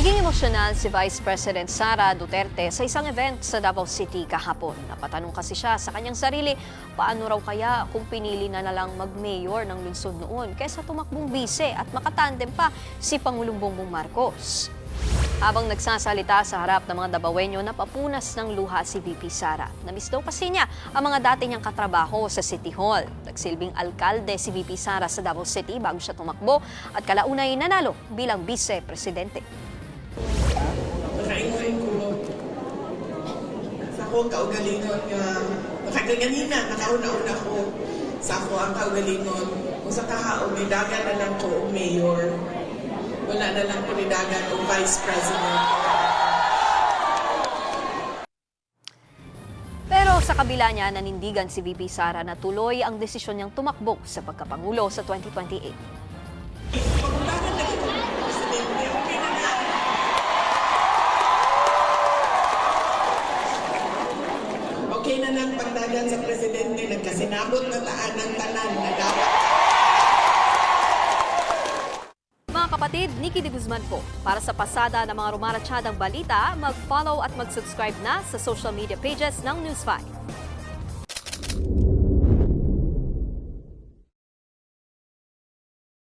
Naging emosyonal si Vice President Sara Duterte sa isang event sa Davao City kahapon. Napatanong kasi siya sa kanyang sarili, paano raw kaya kung pinili na lang mag-mayor ng lungsod noon kaysa tumakbong bise at makatandem pa si Pangulong Bongbong Marcos. Habang nagsasalita sa harap ng mga Davaoenyo, napapunas ng luha si VP Sara. Namiss daw kasi niya ang mga dati niyang katrabaho sa City Hall. Nagsilbing alkalde si VP Sara sa Davao City bago siya tumakbo at kalaunay nanalo bilang vice-presidente. Nakaingoy ko sa akong kaugalingon nga makaganganina, nakauna-una ko sa ako ang kaugalingon kung sa kahaon may dagan na lang ko o mayor, wala na lang ko ni dagan o vice president. Pero sa kabila niya, nanindigan si VP Sara na tuloy ang desisyon niyang tumakbo sa pagkapangulo sa 2028. Pagulagan na ito, presidente, okay na nga. Okay na lang pagdagan sa presidente, nagkasinabot na taan ng tanan na dapat. Mga kapatid, Nikki de Guzman po. Para sa pasada ng mga rumaratsyadang balita, mag-follow at mag-subscribe na sa social media pages ng News 5.